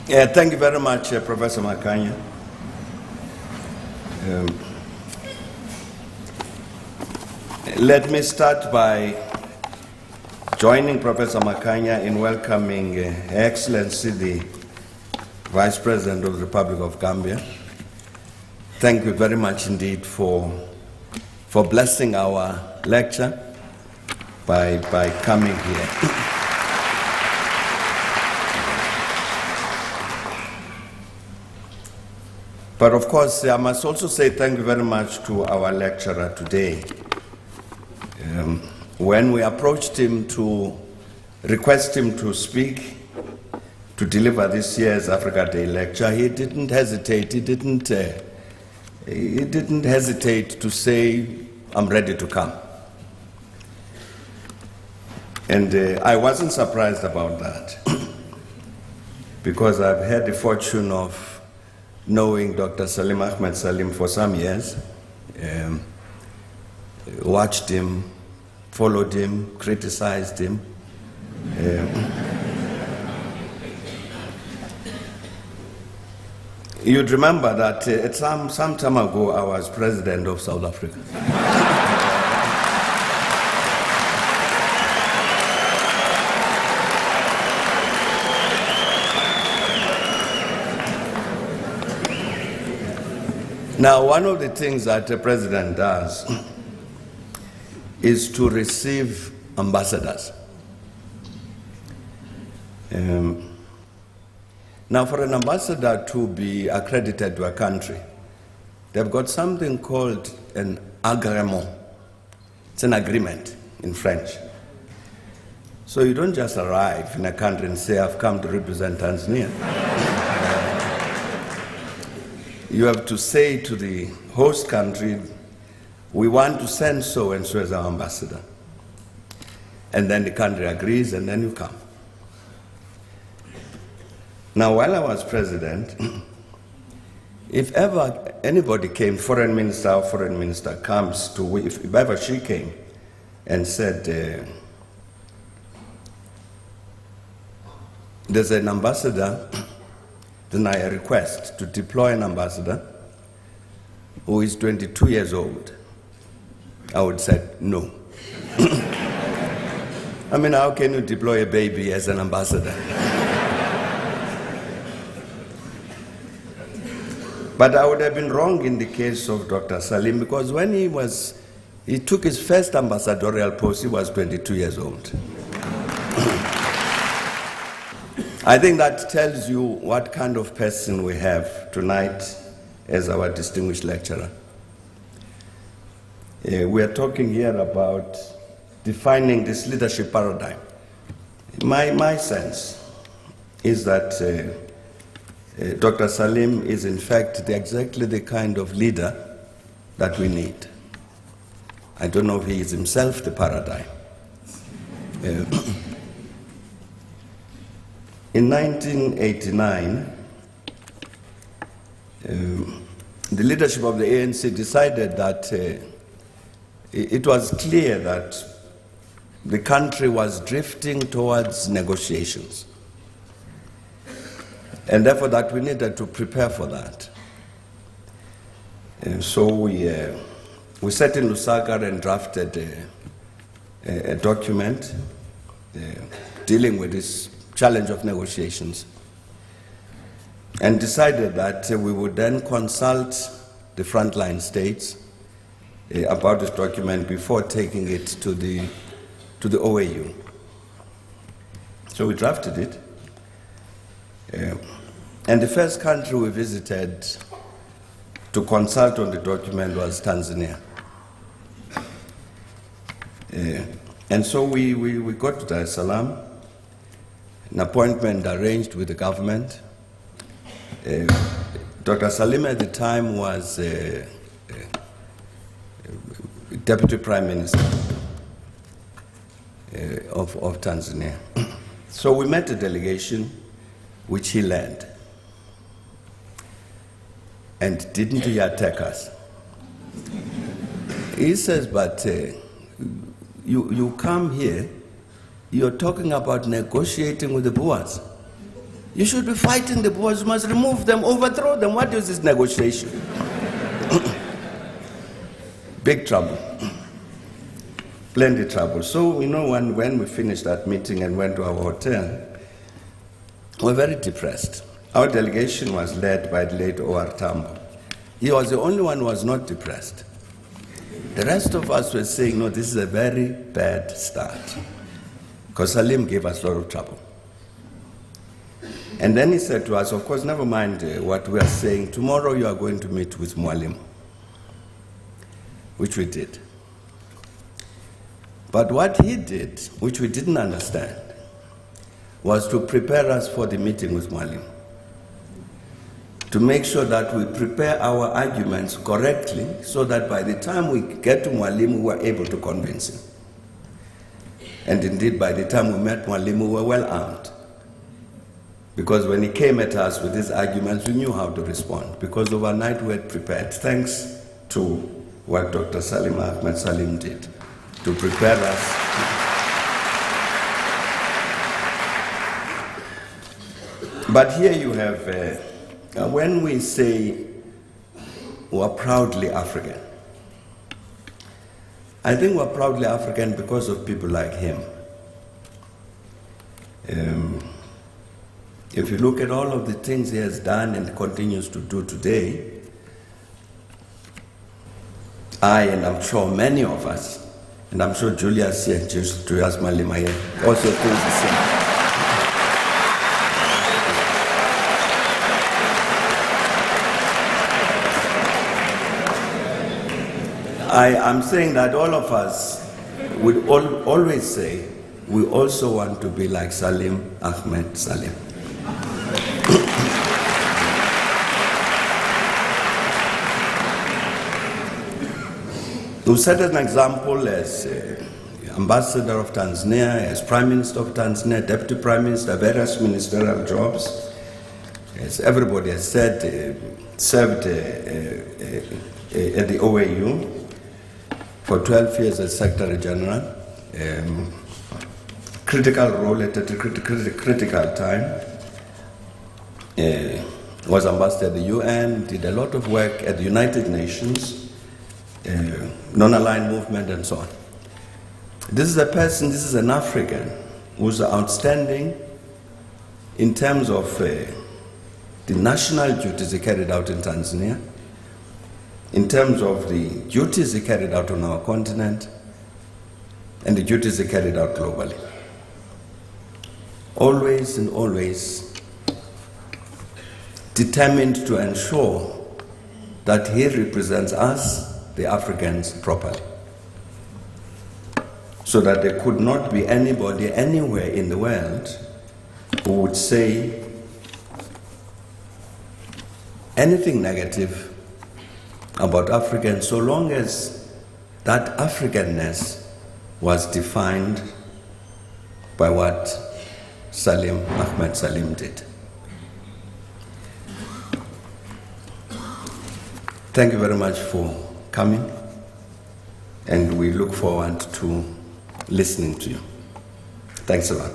Thank you very much, Professor Makanya. Let me start by joining Professor Makanya in welcoming Her Excellency, the Vice President of the Republic of Gambia. Thank you very much indeed for blessing our lecture by coming here. But of course, I must also say thank you very much to our lecturer today. When we approached him to request him to speak, to deliver this year's Africa Day lecture, he didn't hesitate. He didn't hesitate to say, "I'm ready to come." And I wasn't surprised about that because I've had the fortune of knowing Dr. Salim Ahmed Salim for some years, watched him, followed him, criticized him. You'd remember that some time ago I was president of South Africa. Now, one of the things that the president does is to receive ambassadors. Now, for an ambassador to be accredited to a country, they've got something called an agrément. It's an agreement in French. So you don't just arrive in a country and say, "I've come to represent Tanzania." You have to say to the host country, "We want to send so and so as our ambassador." And then the country agrees, and then you come. Now, while I was president, if ever anybody came, foreign minister comes to, if ever she came and said, "There's an ambassador," then I request to deploy an ambassador who is 22 years old, I would say no. I mean, how can you deploy a baby as an ambassador? But I would have been wrong in the case of Dr. Salim, because when he took his first ambassadorial post, he was 22 years old. I think that tells you what kind of person we have tonight as our distinguished lecturer. We are talking here about defining this leadership paradigm. My sense is that Dr. Salim is in fact exactly the kind of leader that we need. I don't know if he is himself the paradigm. In 1989, the leadership of the ANC decided that it was clear that the country was drifting towards negotiations, and therefore that we needed to prepare for that. And so we sat in Lusaka and drafted a document dealing with this challenge of negotiations, and decided that we would then consult the frontline states about this document before taking it to the OAU. So we drafted it, and the first country we visited to consult on the document was Tanzania. And so we got to Dar es Salaam, an appointment arranged with the government. Dr. Salim at the time was Deputy Prime Minister of Tanzania. So we met a delegation which he led. And didn't he attack us? He says, "But you come here, you're talking about negotiating with the Boers. You should be fighting the Boers, you must remove them, overthrow them. What is this negotiation? Big trouble. Plenty trouble. So, when we finished that meeting and went to our hotel, we were very depressed. Our delegation was led by the late O.R. Tambo. He was the only one who was not depressed. The rest of us were saying, no, this is a very bad start. Because Salim gave us a lot of trouble. And then he said to us, of course, never mind what we are saying. Tomorrow you are going to meet with Mwalimu, which we did. But what he did, which we didn't understand, was to prepare us for the meeting with Mwalimu, to make sure that we prepare our arguments correctly so that by the time we get to Mwalimu, we are able to convince him. And indeed, by the time we met Mwalimu, we were well armed. Because when he came at us with his arguments, we knew how to respond. Because overnight we had prepared, thanks to what Dr. Salim did, to prepare us. But here you have, when we say we're proudly African, I think we're proudly African because of people like him. If you look at all of the things he has done and continues to do today, and I'm sure many of us, and I'm sure Julius here, Julius Malema here, also thinks the same. I'm saying that all of us would always say, we also want to be like Salim Ahmed Salim. To set an example as Ambassador of Tanzania, as Prime Minister of Tanzania, Deputy Prime Minister, various ministerial jobs, as everybody has said, served at the OAU for 12 years as Secretary General, critical role at a critical time, was ambassador at the UN, did a lot of work at the United Nations, non-aligned movement and so on. This is a person, this is an African who's outstanding in terms of the national duties he carried out in Tanzania, in terms of the duties he carried out on our continent, and the duties he carried out globally. Always and always determined to ensure that he represents us, the Africans, properly. So that there could not be anybody anywhere in the world who would say anything negative about Africans, so long as that Africanness was defined by what Salim Ahmed Salim did. Thank you very much for coming, and we look forward to listening to you. Thanks a lot.